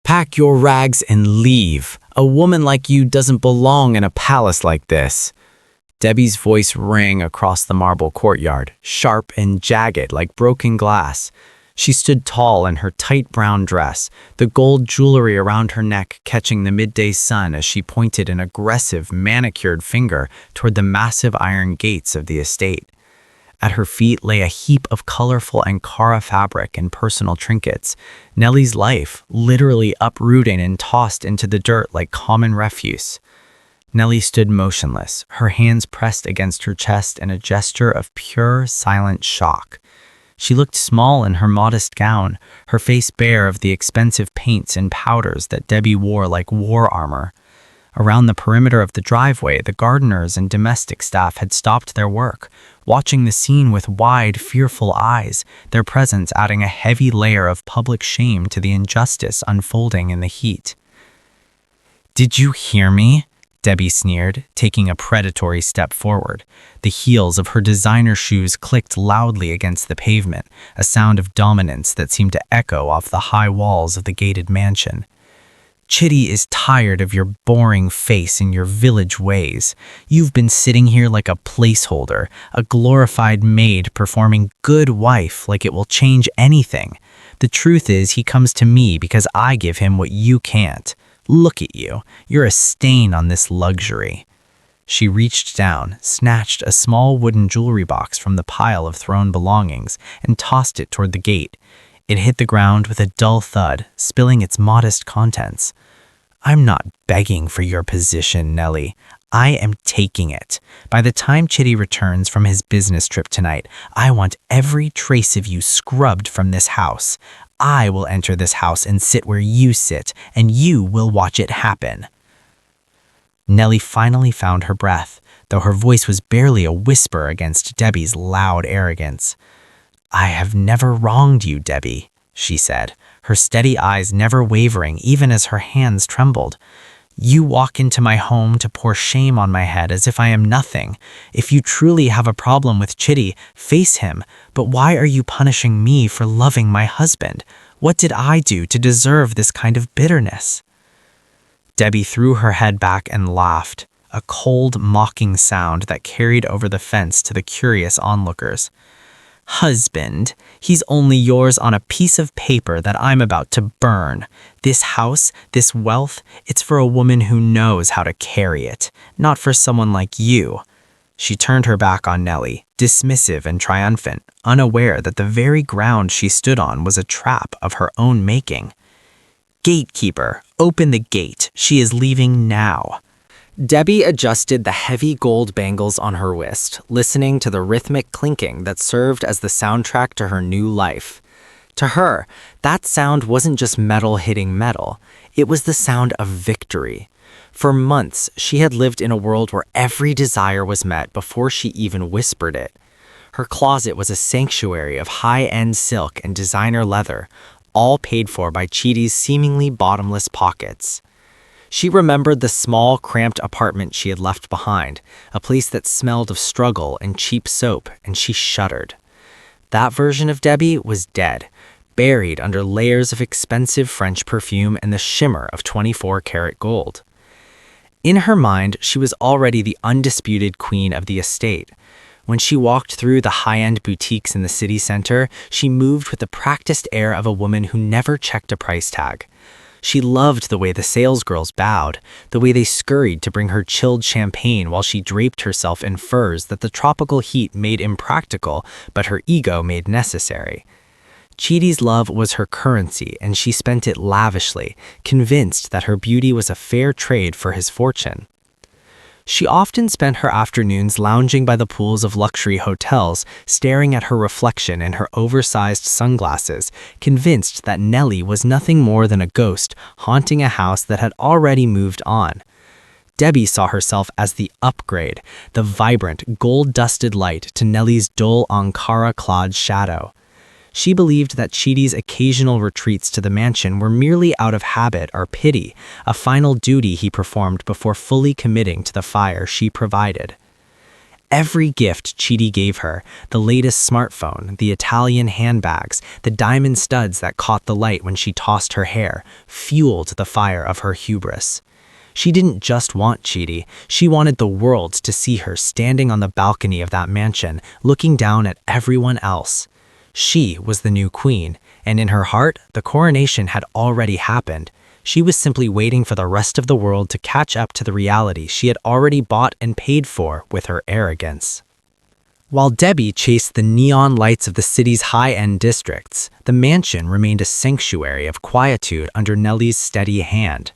Pack your rags and leave. A woman like you doesn't belong in a palace like this." Debbie's voice rang across the marble courtyard, sharp and jagged like broken glass. She stood tall in her tight brown dress, the gold jewelry around her neck catching the midday sun as she pointed an aggressive, manicured finger toward the massive iron gates of the estate. At her feet lay a heap of colorful Ankara fabric and personal trinkets, Nellie's life literally uprooted and tossed into the dirt like common refuse. Nellie stood motionless, her hands pressed against her chest in a gesture of pure, silent shock. She looked small in her modest gown, her face bare of the expensive paints and powders that Debbie wore like war armor. Around the perimeter of the driveway, the gardeners and domestic staff had stopped their work, watching the scene with wide, fearful eyes, their presence adding a heavy layer of public shame to the injustice unfolding in the heat. "Did you hear me?" Debbie sneered, taking a predatory step forward. The heels of her designer shoes clicked loudly against the pavement, a sound of dominance that seemed to echo off the high walls of the gated mansion. "Chitty is tired of your boring face and your village ways. You've been sitting here like a placeholder, a glorified maid performing good wife like it will change anything. The truth is he comes to me because I give him what you can't. Look at you. You're a stain on this luxury." She reached down, snatched a small wooden jewelry box from the pile of thrown belongings, and tossed it toward the gate. It hit the ground with a dull thud, spilling its modest contents. "I'm not begging for your position, Nellie. I am taking it. By the time Chitty returns from his business trip tonight, I want every trace of you scrubbed from this house. I will enter this house and sit where you sit, and you will watch it happen." Nellie finally found her breath, though her voice was barely a whisper against Debbie's loud arrogance. "I have never wronged you, Debbie," she said, her steady eyes never wavering even as her hands trembled. "You walk into my home to pour shame on my head as if I am nothing. If you truly have a problem with Chitty, face him. But why are you punishing me for loving my husband? What did I do to deserve this kind of bitterness?" Debbie threw her head back and laughed, a cold, mocking sound that carried over the fence to the curious onlookers. "Husband, he's only yours on a piece of paper that I'm about to burn. This house, this wealth, it's for a woman who knows how to carry it, not for someone like you." She turned her back on Nellie, dismissive and triumphant, unaware that the very ground she stood on was a trap of her own making. "Gatekeeper, open the gate. She is leaving now." Debbie adjusted the heavy gold bangles on her wrist, listening to the rhythmic clinking that served as the soundtrack to her new life. To her, that sound wasn't just metal hitting metal, it was the sound of victory. For months, she had lived in a world where every desire was met before she even whispered it. Her closet was a sanctuary of high-end silk and designer leather, all paid for by Chitty's seemingly bottomless pockets. She remembered the small, cramped apartment she had left behind, a place that smelled of struggle and cheap soap, and she shuddered. That version of Debbie was dead, buried under layers of expensive French perfume and the shimmer of 24-karat gold. In her mind, she was already the undisputed queen of the estate. When she walked through the high-end boutiques in the city center, she moved with the practiced air of a woman who never checked a price tag. She loved the way the salesgirls bowed, the way they scurried to bring her chilled champagne while she draped herself in furs that the tropical heat made impractical, but her ego made necessary. Chitty's love was her currency, and she spent it lavishly, convinced that her beauty was a fair trade for his fortune. She often spent her afternoons lounging by the pools of luxury hotels, staring at her reflection in her oversized sunglasses, convinced that Nellie was nothing more than a ghost haunting a house that had already moved on. Debbie saw herself as the upgrade, the vibrant, gold-dusted light to Nellie's dull Ankara-clad shadow. She believed that Chitty's occasional retreats to the mansion were merely out of habit or pity, a final duty he performed before fully committing to the fire she provided. Every gift Chidi gave her, the latest smartphone, the Italian handbags, the diamond studs that caught the light when she tossed her hair, fueled the fire of her hubris. She didn't just want Chidi, she wanted the world to see her standing on the balcony of that mansion, looking down at everyone else. She was the new queen, and in her heart, the coronation had already happened. She was simply waiting for the rest of the world to catch up to the reality she had already bought and paid for with her arrogance. While Debbie chased the neon lights of the city's high-end districts, the mansion remained a sanctuary of quietude under Nellie's steady hand.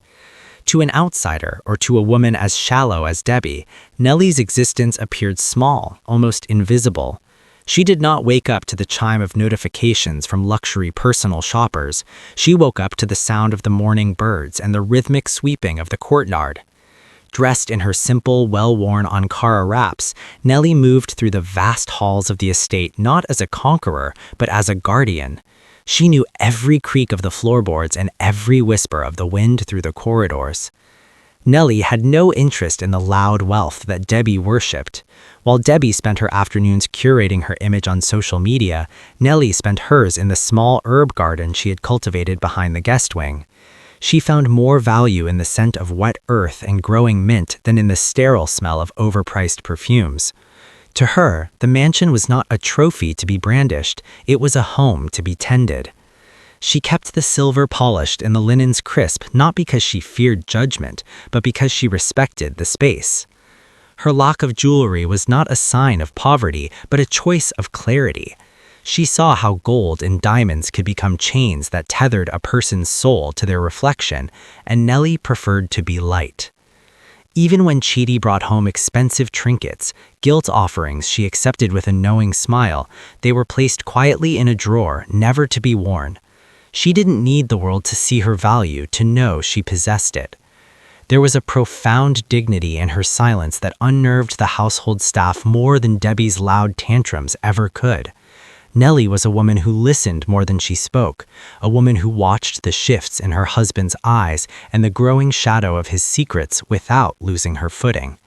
To an outsider, or to a woman as shallow as Debbie, Nellie's existence appeared small, almost invisible. She did not wake up to the chime of notifications from luxury personal shoppers. She woke up to the sound of the morning birds and the rhythmic sweeping of the courtyard. Dressed in her simple, well-worn Ankara wraps, Nellie moved through the vast halls of the estate not as a conqueror, but as a guardian. She knew every creak of the floorboards and every whisper of the wind through the corridors. Nellie had no interest in the loud wealth that Debbie worshipped. While Debbie spent her afternoons curating her image on social media, Nellie spent hers in the small herb garden she had cultivated behind the guest wing. She found more value in the scent of wet earth and growing mint than in the sterile smell of overpriced perfumes. To her, the mansion was not a trophy to be brandished, it was a home to be tended. She kept the silver polished and the linens crisp not because she feared judgment, but because she respected the space. Her lock of jewelry was not a sign of poverty, but a choice of clarity. She saw how gold and diamonds could become chains that tethered a person's soul to their reflection, and Nellie preferred to be light. Even when Chidi brought home expensive trinkets, guilt offerings she accepted with a knowing smile, they were placed quietly in a drawer, never to be worn. She didn't need the world to see her value, to know she possessed it. There was a profound dignity in her silence that unnerved the household staff more than Debbie's loud tantrums ever could. Nellie was a woman who listened more than she spoke, a woman who watched the shifts in her husband's eyes and the growing shadow of his secrets without losing her footing.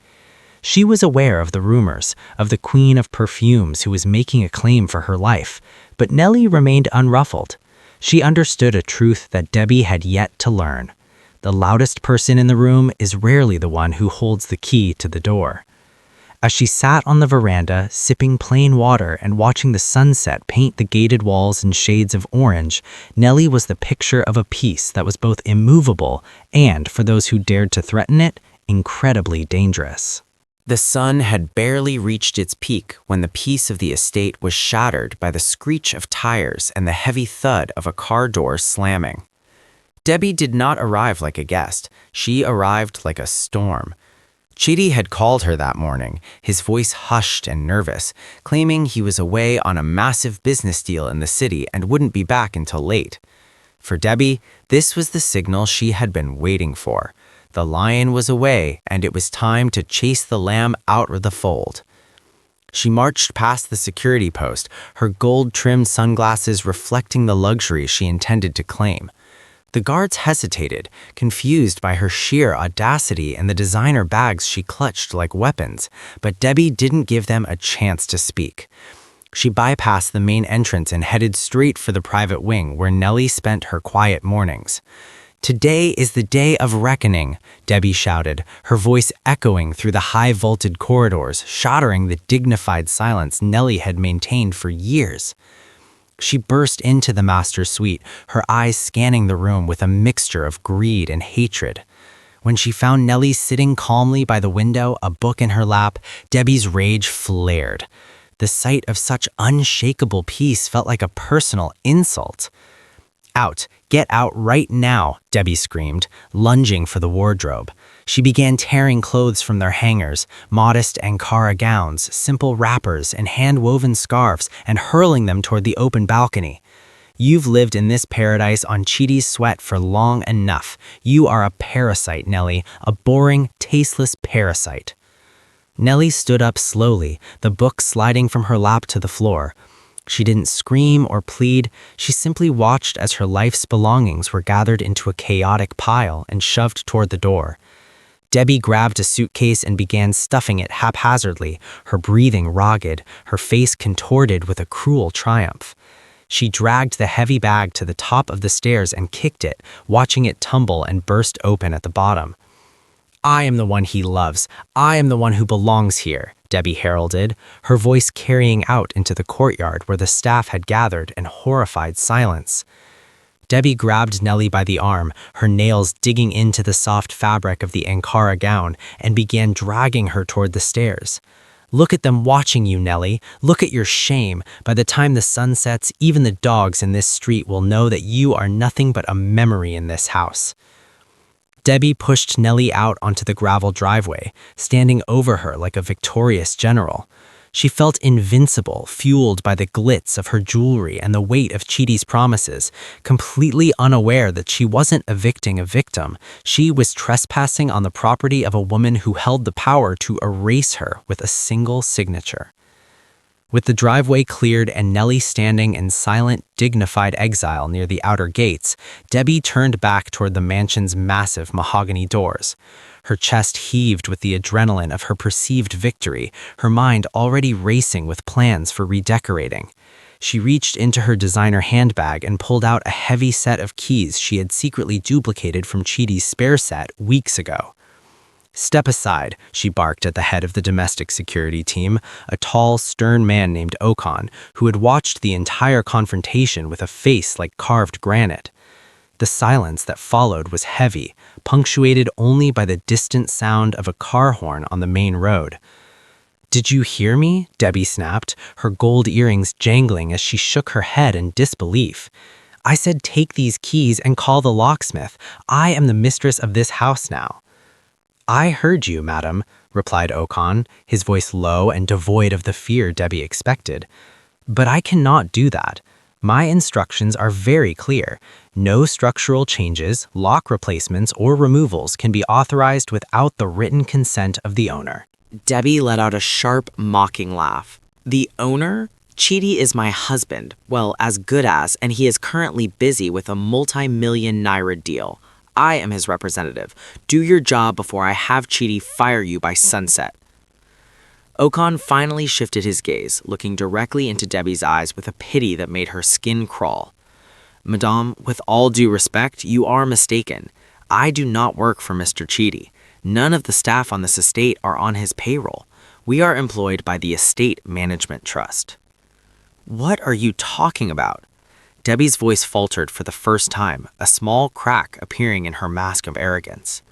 She was aware of the rumors, of the queen of perfumes who was making a claim for her life, but Nellie remained unruffled. She understood a truth that Debbie had yet to learn. The loudest person in the room is rarely the one who holds the key to the door. As she sat on the veranda, sipping plain water and watching the sunset paint the gated walls in shades of orange, Nellie was the picture of a peace that was both immovable and, for those who dared to threaten it, incredibly dangerous. The sun had barely reached its peak when the peace of the estate was shattered by the screech of tires and the heavy thud of a car door slamming. Debbie did not arrive like a guest. She arrived like a storm. Chidi had called her that morning, his voice hushed and nervous, claiming he was away on a massive business deal in the city and wouldn't be back until late. For Debbie, this was the signal she had been waiting for. The lion was away, and it was time to chase the lamb out of the fold. She marched past the security post, her gold-trimmed sunglasses reflecting the luxury she intended to claim. The guards hesitated, confused by her sheer audacity and the designer bags she clutched like weapons, but Debbie didn't give them a chance to speak. She bypassed the main entrance and headed straight for the private wing where Nellie spent her quiet mornings. "Today is the day of reckoning," Debbie shouted, her voice echoing through the high-vaulted corridors, shattering the dignified silence Nellie had maintained for years. She burst into the master suite, her eyes scanning the room with a mixture of greed and hatred. When she found Nellie sitting calmly by the window, a book in her lap, Debbie's rage flared. The sight of such unshakable peace felt like a personal insult. "Out! Get out right now!" Debbie screamed, lunging for the wardrobe. She began tearing clothes from their hangers, modest Ankara gowns, simple wrappers, and hand-woven scarves, and hurling them toward the open balcony. "You've lived in this paradise on Chidi's sweat for long enough. You are a parasite, Nellie, a boring, tasteless parasite." Nellie stood up slowly, the book sliding from her lap to the floor. She didn't scream or plead, she simply watched as her life's belongings were gathered into a chaotic pile and shoved toward the door. Debbie grabbed a suitcase and began stuffing it haphazardly, her breathing ragged, her face contorted with a cruel triumph. She dragged the heavy bag to the top of the stairs and kicked it, watching it tumble and burst open at the bottom. "I am the one he loves. I am the one who belongs here," Debbie heralded, her voice carrying out into the courtyard where the staff had gathered in horrified silence. Debbie grabbed Nellie by the arm, her nails digging into the soft fabric of the Ankara gown, and began dragging her toward the stairs. "Look at them watching you, Nellie. Look at your shame. By the time the sun sets, even the dogs in this street will know that you are nothing but a memory in this house." Debbie pushed Nellie out onto the gravel driveway, standing over her like a victorious general. She felt invincible, fueled by the glitz of her jewelry and the weight of Chidi's promises, completely unaware that she wasn't evicting a victim. She was trespassing on the property of a woman who held the power to erase her with a single signature. With the driveway cleared and Nellie standing in silent, dignified exile near the outer gates, Debbie turned back toward the mansion's massive mahogany doors. Her chest heaved with the adrenaline of her perceived victory, her mind already racing with plans for redecorating. She reached into her designer handbag and pulled out a heavy set of keys she had secretly duplicated from Chidi's spare set weeks ago. "Step aside," she barked at the head of the domestic security team, a tall, stern man named Okan, who had watched the entire confrontation with a face like carved granite. The silence that followed was heavy, punctuated only by the distant sound of a car horn on the main road. "Did you hear me?" Debbie snapped, her gold earrings jangling as she shook her head in disbelief. "I said take these keys and call the locksmith. I am the mistress of this house now." "I heard you, madam," replied Okan, his voice low and devoid of the fear Debbie expected. "But I cannot do that. My instructions are very clear. No structural changes, lock replacements, or removals can be authorized without the written consent of the owner." Debbie let out a sharp, mocking laugh. "The owner? Chidi is my husband, well, as good as, and he is currently busy with a multi-million naira deal. I am his representative. Do your job before I have Chidi fire you by sunset." Okan finally shifted his gaze, looking directly into Debbie's eyes with a pity that made her skin crawl. "Madame, with all due respect, you are mistaken. I do not work for Mr. Chidi. None of the staff on this estate are on his payroll. We are employed by the Estate Management Trust." "What are you talking about?" Debbie's voice faltered for the first time, a small crack appearing in her mask of arrogance.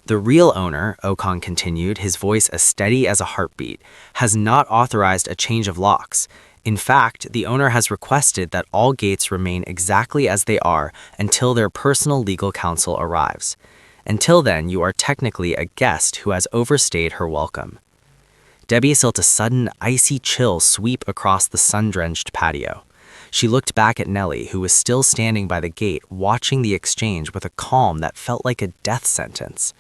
"The real owner," Okan continued, his voice as steady as a heartbeat, "has not authorized a change of locks. In fact, the owner has requested that all gates remain exactly as they are until their personal legal counsel arrives. Until then, you are technically a guest who has overstayed her welcome." Debbie felt a sudden, icy chill sweep across the sun-drenched patio. She looked back at Nellie, who was still standing by the gate, watching the exchange with a calm that felt like a death sentence.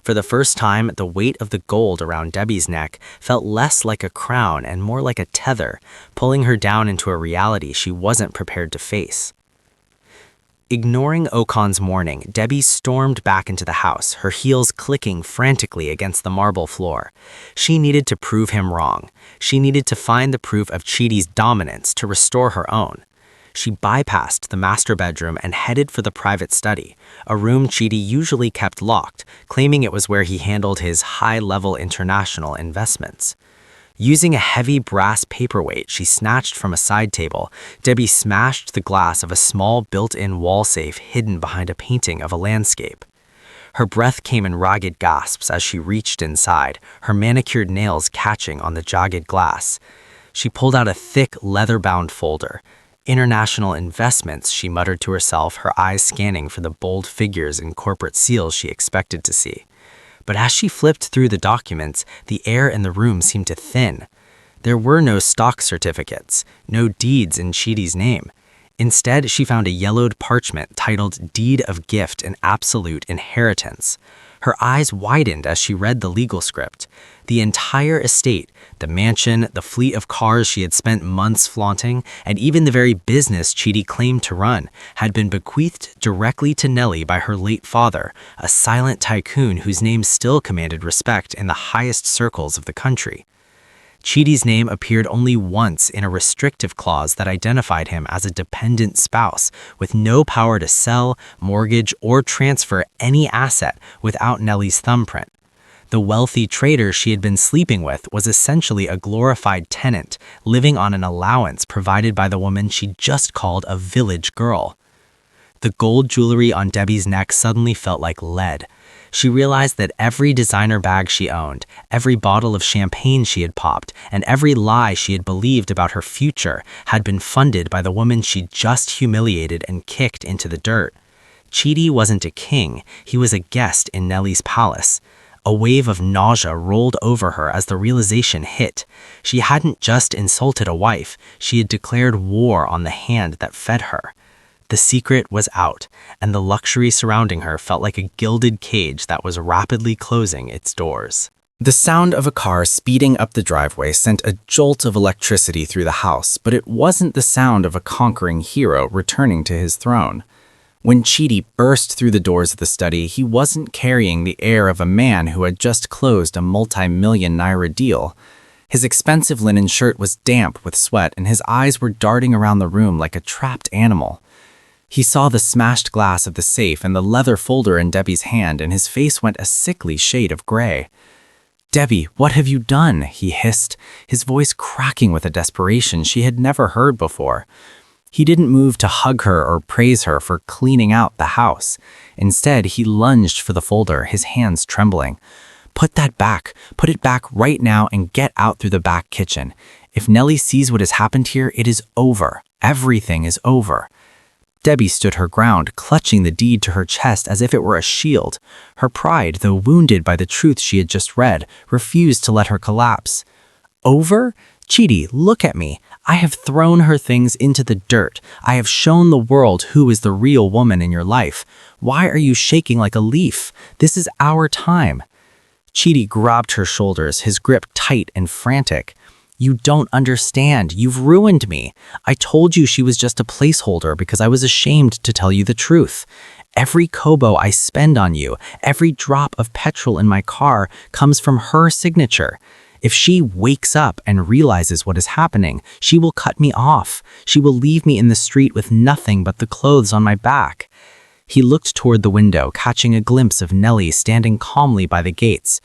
For the first time, the weight of the gold around Debbie's neck felt less like a crown and more like a tether, pulling her down into a reality she wasn't prepared to face. Ignoring Okan's warning, Debbie stormed back into the house, her heels clicking frantically against the marble floor. She needed to prove him wrong. She needed to find the proof of Chidi's dominance to restore her own. She bypassed the master bedroom and headed for the private study, a room Chidi usually kept locked, claiming it was where he handled his high-level international investments. Using a heavy brass paperweight she snatched from a side table, Debbie smashed the glass of a small built-in wall safe hidden behind a painting of a landscape. Her breath came in ragged gasps as she reached inside, her manicured nails catching on the jagged glass. She pulled out a thick, leather-bound folder. "International investments," she muttered to herself, her eyes scanning for the bold figures and corporate seals she expected to see. But as she flipped through the documents, the air in the room seemed to thin. There were no stock certificates, no deeds in Chidi's name. Instead, she found a yellowed parchment titled Deed of Gift and Absolute Inheritance. Her eyes widened as she read the legal script. The entire estate, the mansion, the fleet of cars she had spent months flaunting, and even the very business Chidi claimed to run, had been bequeathed directly to Nellie by her late father, a silent tycoon whose name still commanded respect in the highest circles of the country. Chidi's name appeared only once in a restrictive clause that identified him as a dependent spouse with no power to sell, mortgage, or transfer any asset without Nellie's thumbprint. The wealthy trader she had been sleeping with was essentially a glorified tenant, living on an allowance provided by the woman she just called a village girl. The gold jewelry on Debbie's neck suddenly felt like lead. She realized that every designer bag she owned, every bottle of champagne she had popped, and every lie she had believed about her future had been funded by the woman she just humiliated and kicked into the dirt. Chidi wasn't a king, he was a guest in Nellie's palace. A wave of nausea rolled over her as the realization hit. She hadn't just insulted a wife, she had declared war on the hand that fed her. The secret was out, and the luxury surrounding her felt like a gilded cage that was rapidly closing its doors. The sound of a car speeding up the driveway sent a jolt of electricity through the house, but it wasn't the sound of a conquering hero returning to his throne. When Chidi burst through the doors of the study, he wasn't carrying the air of a man who had just closed a multi-million naira deal. His expensive linen shirt was damp with sweat, and his eyes were darting around the room like a trapped animal. He saw the smashed glass of the safe and the leather folder in Debbie's hand, and his face went a sickly shade of gray. "Debbie, what have you done?" he hissed, his voice cracking with a desperation she had never heard before. He didn't move to hug her or praise her for cleaning out the house. Instead, he lunged for the folder, his hands trembling. "Put that back. Put it back right now and get out through the back kitchen. If Nellie sees what has happened here, it is over. Everything is over." Debbie stood her ground, clutching the deed to her chest as if it were a shield. Her pride, though wounded by the truth she had just read, refused to let her collapse. "Over? Chidi, look at me. I have thrown her things into the dirt. I have shown the world who is the real woman in your life. Why are you shaking like a leaf? This is our time." Chidi grabbed her shoulders, his grip tight and frantic. "You don't understand. You've ruined me. I told you she was just a placeholder because I was ashamed to tell you the truth. Every kobo I spend on you, every drop of petrol in my car comes from her signature. If she wakes up and realizes what is happening, she will cut me off. She will leave me in the street with nothing but the clothes on my back." He looked toward the window, catching a glimpse of Nellie standing calmly by the gates.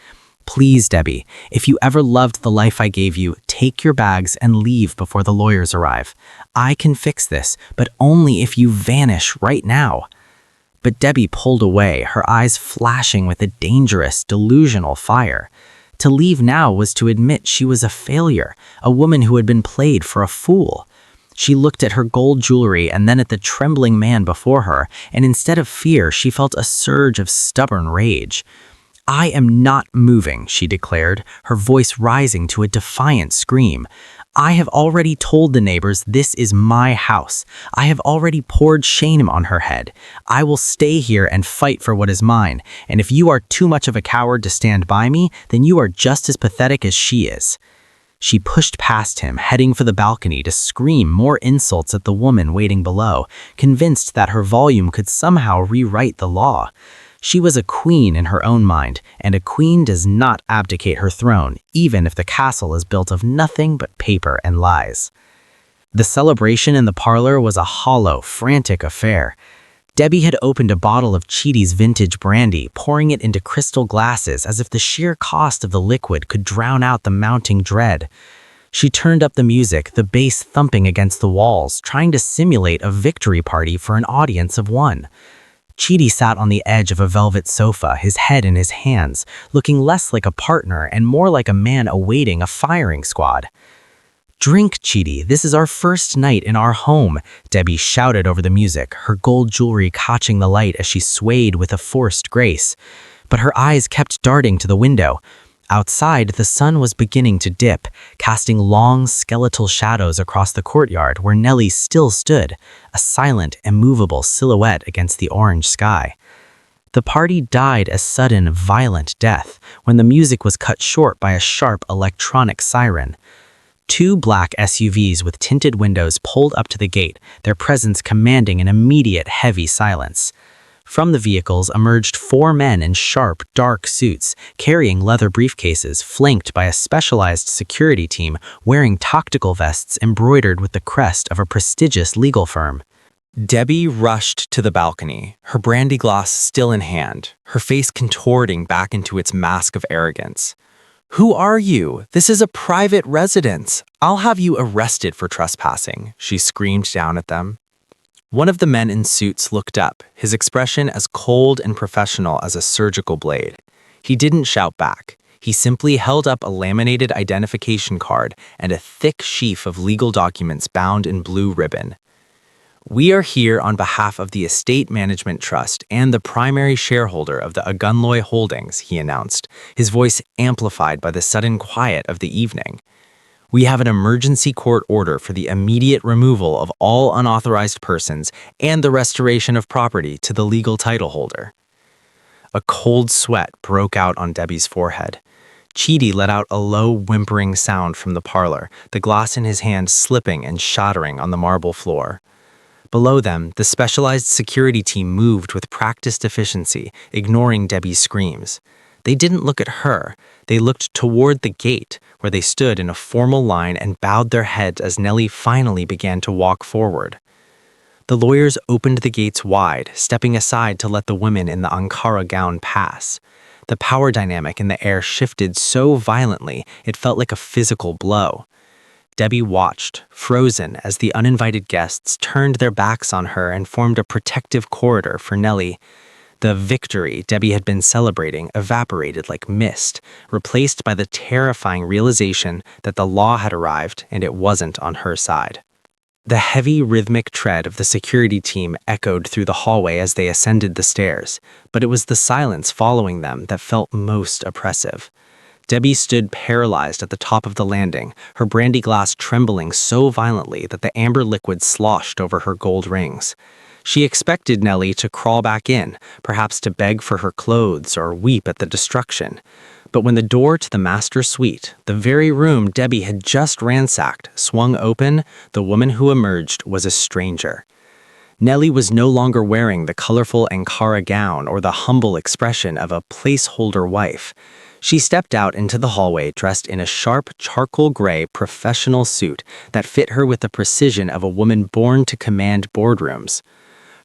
"Please, Debbie, if you ever loved the life I gave you, take your bags and leave before the lawyers arrive. I can fix this, but only if you vanish right now." But Debbie pulled away, her eyes flashing with a dangerous, delusional fire. To leave now was to admit she was a failure, a woman who had been played for a fool. She looked at her gold jewelry and then at the trembling man before her, and instead of fear, she felt a surge of stubborn rage. "I am not moving," she declared, her voice rising to a defiant scream. "I have already told the neighbors this is my house. I have already poured shame on her head. I will stay here and fight for what is mine, and if you are too much of a coward to stand by me, then you are just as pathetic as she is." She pushed past him, heading for the balcony to scream more insults at the woman waiting below, convinced that her volume could somehow rewrite the law. She was a queen in her own mind, and a queen does not abdicate her throne, even if the castle is built of nothing but paper and lies. The celebration in the parlor was a hollow, frantic affair. Debbie had opened a bottle of Chidi's vintage brandy, pouring it into crystal glasses as if the sheer cost of the liquid could drown out the mounting dread. She turned up the music, the bass thumping against the walls, trying to simulate a victory party for an audience of one. Chidi sat on the edge of a velvet sofa, his head in his hands, looking less like a partner and more like a man awaiting a firing squad. "Drink, Chidi, this is our first night in our home," Debbie shouted over the music, her gold jewelry catching the light as she swayed with a forced grace. But her eyes kept darting to the window. Outside, the sun was beginning to dip, casting long, skeletal shadows across the courtyard where Nellie still stood, a silent, immovable silhouette against the orange sky. The party died a sudden, violent death when the music was cut short by a sharp electronic siren. Two black SUVs with tinted windows pulled up to the gate, their presence commanding an immediate heavy silence. From the vehicles emerged four men in sharp, dark suits, carrying leather briefcases, flanked by a specialized security team wearing tactical vests embroidered with the crest of a prestigious legal firm. Debbie rushed to the balcony, her brandy glass still in hand, her face contorting back into its mask of arrogance. "Who are you? This is a private residence. I'll have you arrested for trespassing," she screamed down at them. One of the men in suits looked up, his expression as cold and professional as a surgical blade. He didn't shout back. He simply held up a laminated identification card and a thick sheaf of legal documents bound in blue ribbon. "We are here on behalf of the Estate Management Trust and the primary shareholder of the Agunloy Holdings," he announced, his voice amplified by the sudden quiet of the evening. "We have an emergency court order for the immediate removal of all unauthorized persons and the restoration of property to the legal title holder." A cold sweat broke out on Debbie's forehead. Chidi let out a low, whimpering sound from the parlor, the glass in his hand slipping and shattering on the marble floor. Below them, the specialized security team moved with practiced efficiency, ignoring Debbie's screams. They didn't look at her. They looked toward the gate, where they stood in a formal line and bowed their heads as Nellie finally began to walk forward. The lawyers opened the gates wide, stepping aside to let the women in the Ankara gown pass. The power dynamic in the air shifted so violently it felt like a physical blow. Debbie watched, frozen, as the uninvited guests turned their backs on her and formed a protective corridor for Nellie. The victory Debbie had been celebrating evaporated like mist, replaced by the terrifying realization that the law had arrived and it wasn't on her side. The heavy, rhythmic tread of the security team echoed through the hallway as they ascended the stairs, but it was the silence following them that felt most oppressive. Debbie stood paralyzed at the top of the landing, her brandy glass trembling so violently that the amber liquid sloshed over her gold rings. She expected Nellie to crawl back in, perhaps to beg for her clothes or weep at the destruction. But when the door to the master suite, the very room Debbie had just ransacked, swung open, the woman who emerged was a stranger. Nellie was no longer wearing the colorful Ankara gown or the humble expression of a placeholder wife. She stepped out into the hallway dressed in a sharp charcoal gray professional suit that fit her with the precision of a woman born to command boardrooms.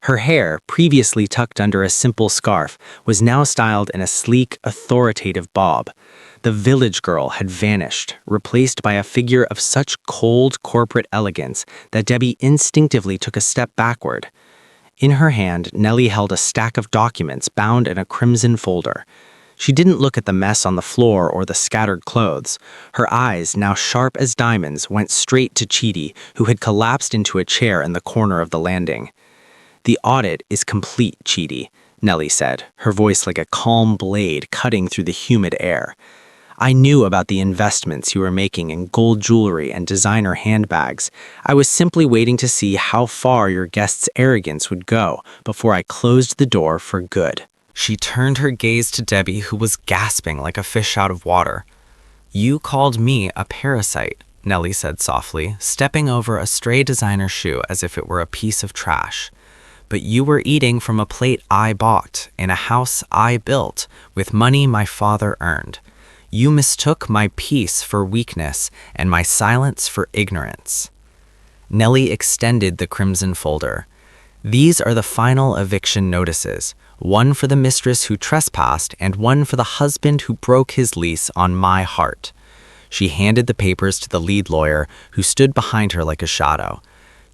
Her hair, previously tucked under a simple scarf, was now styled in a sleek, authoritative bob. The village girl had vanished, replaced by a figure of such cold corporate elegance that Debbie instinctively took a step backward. In her hand, Nellie held a stack of documents bound in a crimson folder. She didn't look at the mess on the floor or the scattered clothes. Her eyes, now sharp as diamonds, went straight to Chidi, who had collapsed into a chair in the corner of the landing. "The audit is complete, Chidi," Nellie said, her voice like a calm blade cutting through the humid air. "I knew about the investments you were making in gold jewelry and designer handbags. I was simply waiting to see how far your guests' arrogance would go before I closed the door for good." She turned her gaze to Debbie, who was gasping like a fish out of water. "You called me a parasite," Nellie said softly, stepping over a stray designer shoe as if it were a piece of trash. "But you were eating from a plate I bought, in a house I built, with money my father earned. You mistook my peace for weakness and my silence for ignorance." Nellie extended the crimson folder. "These are the final eviction notices, one for the mistress who trespassed and one for the husband who broke his lease on my heart." She handed the papers to the lead lawyer, who stood behind her like a shadow.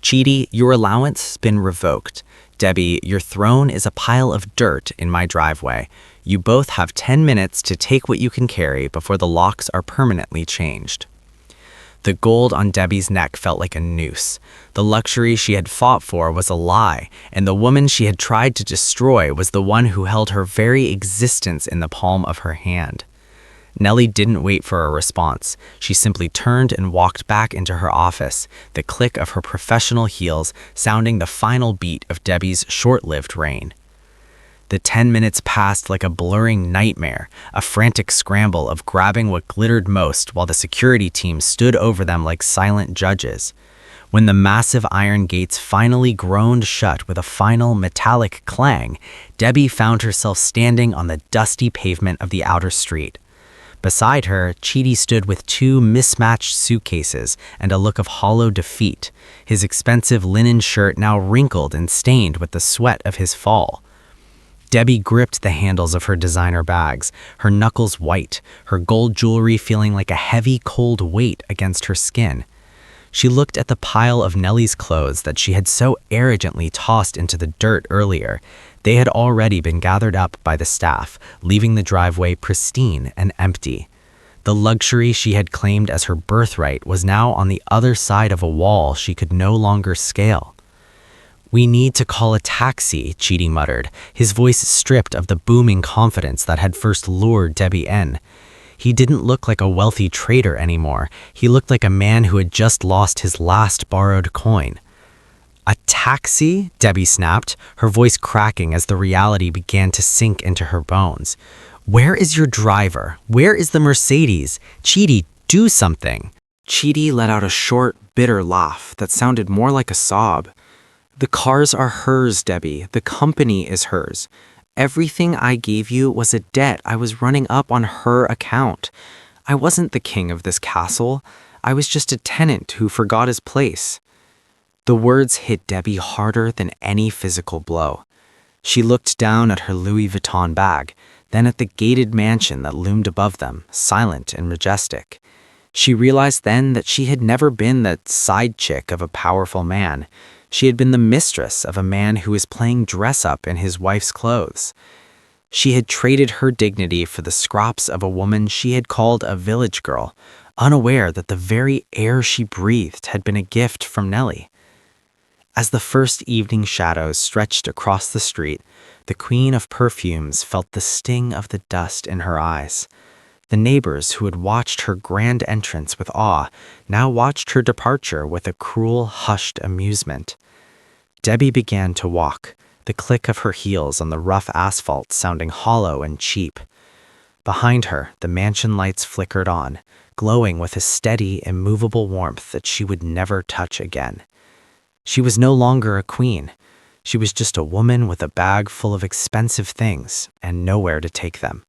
"Chidi, your allowance has been revoked. Debbie, your throne is a pile of dirt in my driveway. You both have 10 minutes to take what you can carry before the locks are permanently changed." The gold on Debbie's neck felt like a noose. The luxury she had fought for was a lie, and the woman she had tried to destroy was the one who held her very existence in the palm of her hand. Nellie didn't wait for a response. She simply turned and walked back into her office, the click of her professional heels sounding the final beat of Debbie's short-lived reign. The 10 minutes passed like a blurring nightmare, a frantic scramble of grabbing what glittered most while the security team stood over them like silent judges. When the massive iron gates finally groaned shut with a final metallic clang, Debbie found herself standing on the dusty pavement of the outer street. Beside her, Chidi stood with two mismatched suitcases and a look of hollow defeat, his expensive linen shirt now wrinkled and stained with the sweat of his fall. Debbie gripped the handles of her designer bags, her knuckles white, her gold jewelry feeling like a heavy, cold weight against her skin. She looked at the pile of Nellie's clothes that she had so arrogantly tossed into the dirt earlier. They had already been gathered up by the staff, leaving the driveway pristine and empty. The luxury she had claimed as her birthright was now on the other side of a wall she could no longer scale. "We need to call a taxi," Chidi muttered, his voice stripped of the booming confidence that had first lured Debbie in. He didn't look like a wealthy trader anymore. He looked like a man who had just lost his last borrowed coin. "A taxi?" Debbie snapped, her voice cracking as the reality began to sink into her bones. "Where is your driver? Where is the Mercedes? Chidi, do something." Chidi let out a short, bitter laugh that sounded more like a sob. "The cars are hers, Debbie. The company is hers. Everything I gave you was a debt I was running up on her account. I wasn't the king of this castle. I was just a tenant who forgot his place." The words hit Debbie harder than any physical blow. She looked down at her Louis Vuitton bag, then at the gated mansion that loomed above them, silent and majestic. She realized then that she had never been the side chick of a powerful man. She had been the mistress of a man who was playing dress-up in his wife's clothes. She had traded her dignity for the scraps of a woman she had called a village girl, unaware that the very air she breathed had been a gift from Nellie. As the first evening shadows stretched across the street, the queen of perfumes felt the sting of the dust in her eyes. The neighbors who had watched her grand entrance with awe now watched her departure with a cruel, hushed amusement. Debbie began to walk, the click of her heels on the rough asphalt sounding hollow and cheap. Behind her, the mansion lights flickered on, glowing with a steady, immovable warmth that she would never touch again. She was no longer a queen. She was just a woman with a bag full of expensive things and nowhere to take them.